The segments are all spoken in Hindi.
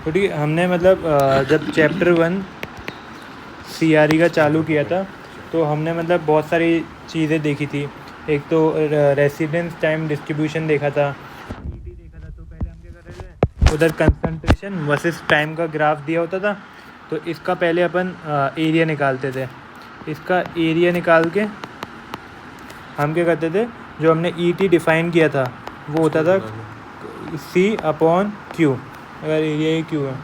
तो ठीक है, हमने मतलब जब चैप्टर 1 CRE का चालू किया था तो हमने मतलब बहुत सारी चीज़ें देखी थी। एक तो रेसिडेंस टाइम डिस्ट्रीब्यूशन देखा था, ET देखा था। तो पहले हम क्या कर रहे थे, उधर कंसंट्रेशन वर्सेस टाइम का ग्राफ दिया होता था, तो इसका पहले अपन एरिया निकालते थे। इसका एरिया निकाल के हम क्या करते थे, जो हमने ET डिफ़ाइन किया था वो होता था C/Q। अगर एरिया ही Q है,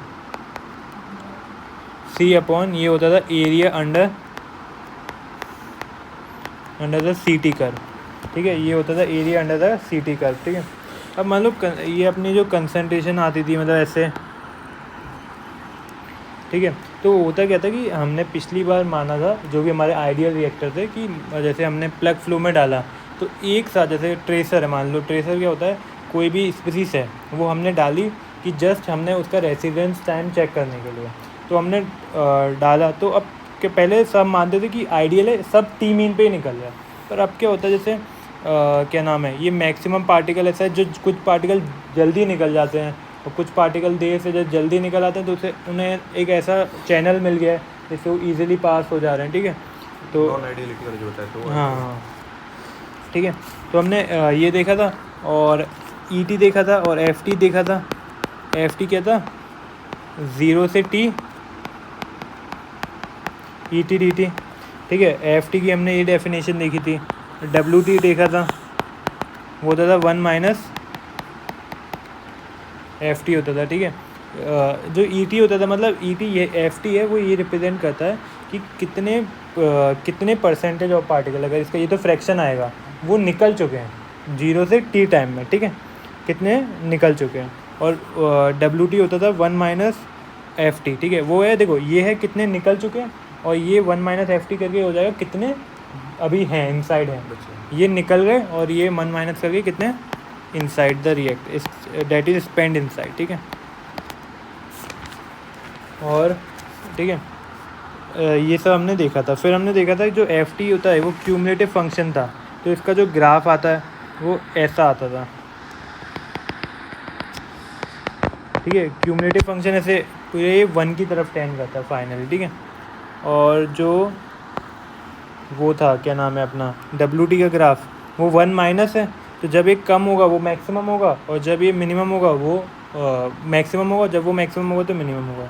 C/ ये होता था area under the CT curve. ठीक है, ये होता था area under the CT curve. ठीक है, अब मान लो ये अपनी जो कंसंट्रेशन आती थी मतलब ऐसे, ठीक है, तो होता क्या था कि हमने पिछली बार माना था जो भी हमारे आइडियल रिएक्टर थे कि जैसे हमने प्लग फ्लो में डाला तो एक साथ, जैसे ट्रेसर है, मान लो ट्रेसर क्या होता है, कोई भी स्पीसीज है वो हमने डाली कि जस्ट हमने उसका रेसिडेंस टाइम चेक करने के लिए, तो हमने डाला। तो अब के पहले सब मानते थे कि आइडियल है, सब टी मीन पे ही निकल जाए, पर अब क्या होता है, जैसे क्या नाम है, ये मैक्सिमम पार्टिकल ऐसा है जो कुछ पार्टिकल जल्दी निकल जाते हैं और कुछ पार्टिकल देर से जब जल्दी निकल आते हैं तो उसे उन्हें एक ऐसा चैनल मिल गया है जिससे वो ईजिली पास हो जा रहे हैं। ठीक है, तो नॉन आइडियलिटी वाला जो होता है तो हाँ, ठीक है, तो हमने ये देखा था और ET देखा था और FT देखा था। FT क्या था, 0 से T ET DT। ठीक है, FT की हमने ये डेफिनेशन देखी थी। WT देखा था, वो होता था 1 - FT होता था। ठीक है, जो ET होता था, मतलब ET ये FT है वो ये रिप्रेजेंट करता है कि कितने परसेंटेज ऑफ पार्टिकल, अगर इसका ये तो फ्रैक्शन आएगा, वो निकल चुके हैं 0 से T टाइम में। ठीक है, कितने निकल चुके हैं। और WT होता था 1 - FT। ठीक है, वो है, देखो ये है कितने निकल चुके हैं और ये 1 - FT करके हो जाएगा कितने अभी हैं, इनसाइड हैं, ये निकल गए, और ये 1 - करके कितने inside the react, that is spend inside. ठीक है, और ठीक है, ये सब हमने देखा था। फिर हमने देखा था कि जो FT होता है वो क्यूमुलेटिव फंक्शन था, तो इसका जो ग्राफ आता है वो ऐसा आता था। ठीक है, क्यूमुलेटिव फंक्शन ऐसे ये 1 की तरफ टेंड करता है फाइनली। ठीक है, और जो वो था, क्या नाम है अपना, WT का ग्राफ, वो 1 - है, तो जब ये कम होगा वो मैक्सिमम होगा, और जब ये मिनिमम होगा वो मैक्सिमम होगा, जब वो मैक्सिमम होगा तो मिनिमम होगा।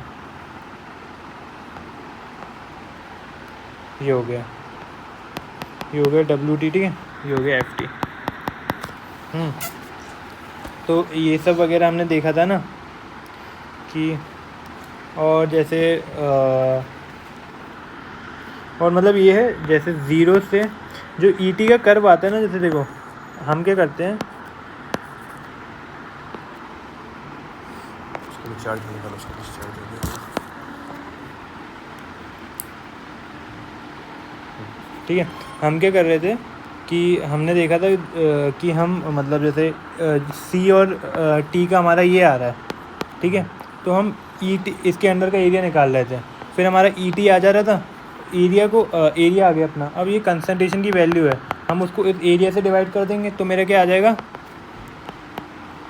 ये हो गया WT। ठीक है, ये हो गया FT। तो ये सब वगैरह हमने देखा था ना कि, और जैसे और मतलब ये है, जैसे 0 से जो ET का कर्व आता है ना, जैसे देखो हम क्या करते हैं, चार्ज निकालो, उसका डिस्चार्ज हो गया। ठीक है, हम क्या कर रहे थे कि हमने देखा था कि हम मतलब जैसे C और T का हमारा ये आ रहा है। ठीक है, तो हम ET इसके अंदर का एरिया निकाल रहे थे, फिर हमारा ET आ जा रहा था, एरिया आ गया अपना। अब ये कंसंट्रेशन की वैल्यू है, हम उसको इस एरिया से डिवाइड कर देंगे तो मेरा क्या आ जाएगा,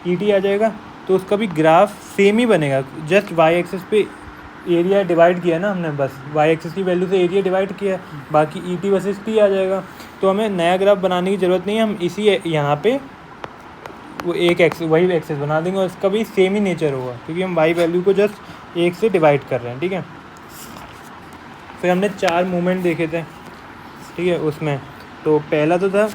ET आ जाएगा। तो उसका भी ग्राफ सेम ही बनेगा, जस्ट y एक्सिस पे एरिया डिवाइड किया ना हमने, बस y एक्सिस की वैल्यू से एरिया डिवाइड किया, बाकी ET वर्सेस T आ जाएगा। तो हमें नया ग्राफ बनाने की ज़रूरत नहीं है, हम इसी यहाँ पे वो वही एक्सिस बना देंगे और इसका भी सेम ही नेचर होगा, क्योंकि हम y वैल्यू को जस्ट 1 से डिवाइड कर रहे हैं। ठीक है, फिर हमने 4 मूवमेंट देखे थे। ठीक है, उसमें तो पहला तो था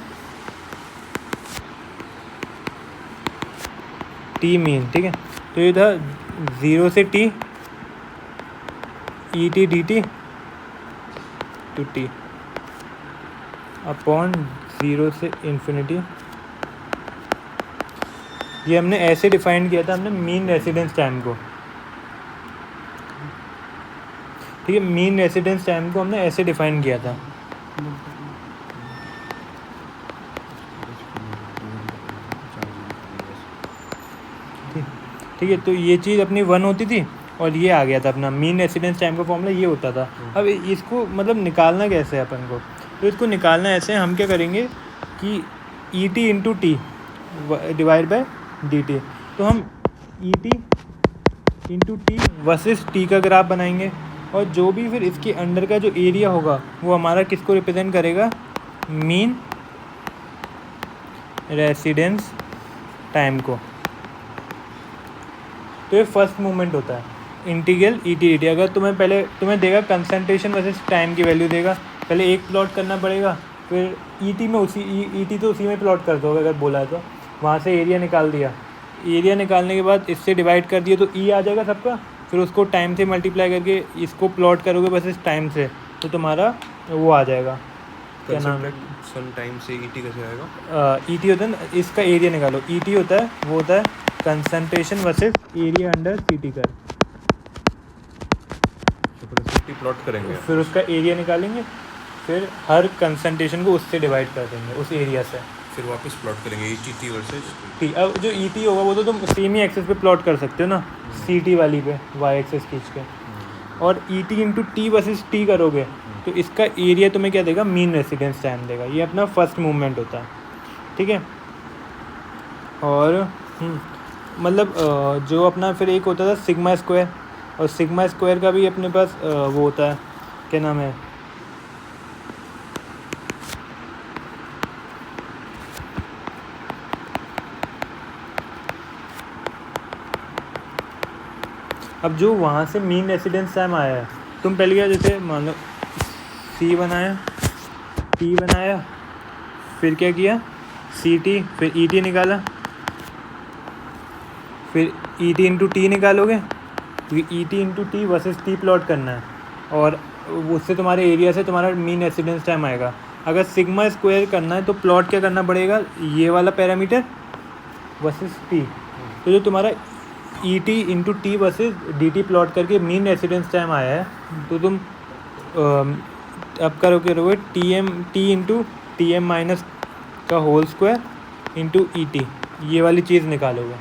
T मीन। ठीक है, तो ये था 0 से T ET DT to T upon 0 से इन्फिनिटी। ये हमने ऐसे डिफाइन किया था हमने मीन रेसिडेंस टाइम को। ठीक है, मीन रेसिडेंस टाइम को हमने ऐसे डिफाइन किया था। ठीक है, तो ये चीज़ अपनी 1 होती थी और ये आ गया था अपना मीन रेसिडेंस टाइम का फॉर्मूला, ये होता था। अब इसको मतलब निकालना कैसे है अपन को, तो इसको निकालना ऐसे, हम क्या करेंगे कि ET × T divide by DT। तो हम ET into T versus T का ग्राफ बनाएंगे, और जो भी फिर इसके अंडर का जो एरिया होगा वो हमारा किसको रिप्रेजेंट करेगा, मीन रेसिडेंस टाइम को। तो ये फर्स्ट मूवमेंट होता है इंटीग्रल ई टी डी टी। अगर तुम्हें देगा कंसंट्रेशन वर्सेस टाइम की वैल्यू देगा, पहले एक प्लॉट करना पड़ेगा, फिर ई टी में ई टी तो उसी में प्लॉट कर दोगे अगर बोला है तो। वहाँ से एरिया निकाल दिया, एरिया निकालने के बाद इससे डिवाइड कर दिया तो ई आ जाएगा सबका, फिर उसको टाइम से मल्टीप्लाई करके इसको प्लॉट करोगे वर्सेस टाइम से, तो तुम्हारा वो आ जाएगा, क्या नाम है, सन टाइम से ईटी कैसे आएगा? ई टी होता है ना, इसका एरिया निकालो, ई टी होता है वो होता है concentration versus area under C T curve, तो पहले सिटी प्लॉट करेंगे, फिर उसका एरिया निकालेंगे, फिर हर कंसंट्रेशन को उससे डिवाइड कर देंगे उस एरिया से, फिर वापस प्लॉट करेंगे ई टी वर्सेस टी। अब जो ई टी होगा वो तो तुम सेम ही एक्सेस पे प्लॉट कर सकते हो ना, सी टी वाली पे वाई एक्सेस खींच के, और ई T into T versus T करोगे तो इसका एरिया तुम्हें क्या देगा, मीन रेसिडेंस टाइम देगा। ये अपना फर्स्ट मूवमेंट होता है, ठीक है। और मतलब जो अपना फिर एक होता था सिग्मा स्क्वायर, और सिग्मा स्क्वायर का भी अपने पास वो होता है, क्या नाम है, अब जो वहाँ से मीन रेसिडेंस टाइम आया है, तुम पहले क्या, जैसे मान लो सी बनाया, टी बनाया, फिर क्या किया, सी टी, फिर ई टी निकाला, फिर ई टी इंटू टी निकालोगे, क्योंकि ई T into T versus T plot करना है, और उससे तुम्हारे एरिया से तुम्हारा मीन रेसिडेंस टाइम आएगा। अगर सिग्मा स्क्वायर करना है तो प्लॉट क्या करना पड़ेगा, ये वाला पैरामीटर वर्सेस टी, तो जो तुम्हारा E T into T versus D T plot करके मीन रेसिडेंस टाइम आया है, तो तुम अब करोगे T into T M minus का whole square into E T, ये वाली चीज़ निकालोगे,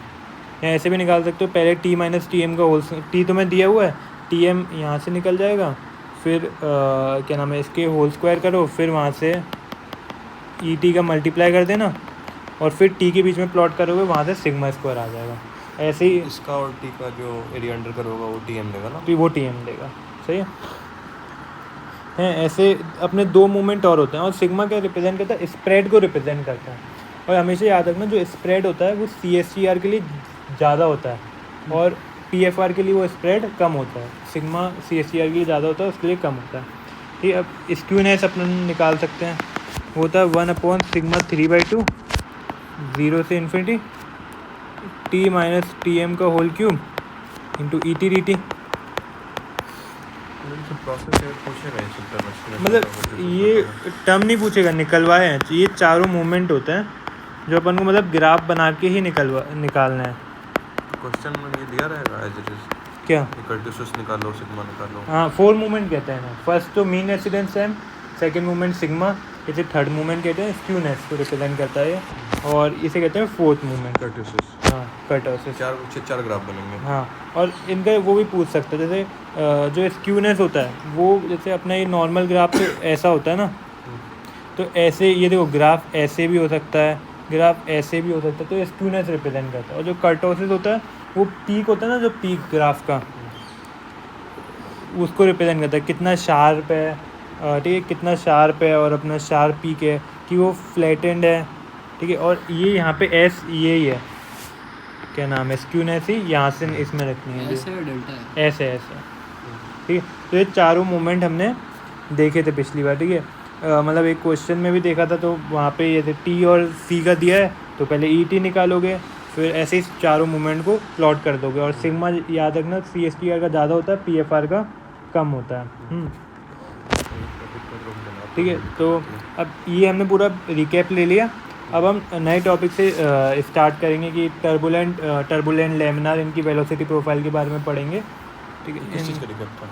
या ऐसे भी निकाल सकते हो, पहले टी माइनस टी एम का होल, टी तुम्हें दिया हुआ है, टी एम यहाँ से निकल जाएगा, फिर क्या नाम है, इसके होल स्क्वायर करो, फिर वहाँ से ई टी का मल्टीप्लाई कर देना, और फिर टी के बीच में प्लॉट करोगे, वहाँ से सिग्मा स्क्वायर आ जाएगा। ऐसे ही इसका और टी का जो एरिया अंडर कर होगा वो टी एम देगा ना, वो टी एम देगा, सही है। ऐसे अपने दो मूवमेंट और होते हैं, और सिग्मा क्या रिप्रेजेंट करता है, स्प्रेड को रिप्रेजेंट करता है। और हमेशा याद रखना, जो स्प्रेड होता है वो सी एस टी आर के लिए ज़्यादा होता है, और पी एफ आर के लिए वो स्प्रेड कम होता है। Sigma C S T R के लिए ज़्यादा होता है, उसके लिए कम होता है, ठीक है। अब स्क्यूनेस अपने निकाल सकते हैं, वो होता है 1/(3/2) 0 से infinity T minus T M का whole cube into E T D T. Process है पूछेगा इंटरनेशनल, मतलब ये टर्म नहीं पूछेगा, निकलवाए हैं, ये चारों मूवमेंट होते हैं जो अपन को मतलब ग्राफ बना के ही निकालना है। क्वेश्चन में ये दिया रहेगा एज इट इज, क्या, कर्टिसिस निकालो, सिग्मा निकालो। हाँ 4 मूवमेंट कहते हैं ना, फर्स्ट तो mean residence time, second movement sigma, इसे थर्ड मूवमेंट कहते हैं, स्क्यूनेस को रिप्रेजेंट करता है, और इसे कहते हैं फोर्थ मूवमेंट, कर्टिसिस। हाँ कर्टोसिस। चार ग्राफ बनेंगे। हाँ, और इनका वो भी पूछ सकते हैं, जैसे जो स्क्यूनेस होता है वो जैसे अपना ये नॉर्मल ग्राफ तो ऐसा होता है ना, तो ऐसे ये देखो ग्राफ ऐसे भी हो सकता है, ग्राफ ऐसे भी हो सकता है, तो स्क्यूनेस रिप्रेजेंट करता है। और जो कर्टोसिस होता है वो पीक होता है ना, जो पीक ग्राफ का, उसको रिप्रेजेंट करता है, कितना शार्प है, ठीक है, कितना शार्प है, और अपना शार्प पीक है कि वो फ्लैटेंड है, ठीक है। और ये यहाँ पे एस ये ही है, क्या नाम है, स्क्यूनेस ही यहाँ से इसमें रखनी है, ऐसे है डेल्टा है, ऐसे ऐसे, ठीक है। तो ये चारों मूवमेंट हमने देखे थे पिछली बार, ठीक है। मतलब एक क्वेश्चन में भी देखा था, तो वहाँ पे ये थे टी और सी का दिया है, तो पहले ई टी निकालोगे, फिर ऐसे ही चारों मूवमेंट को प्लॉट कर दोगे। और सिग्मा याद रखना, सी एस टी आर का ज़्यादा होता है, पी एफ आर का कम होता है, ठीक है। तो अब ये हमने पूरा रिकैप ले लिया, अब हम नए टॉपिक से स्टार्ट करेंगे कि टर्बुलेंट लैमिनार, इनकी वेलोसिटी प्रोफाइल के बारे में पढ़ेंगे, ठीक है। किस चीज़ का रिकैप था?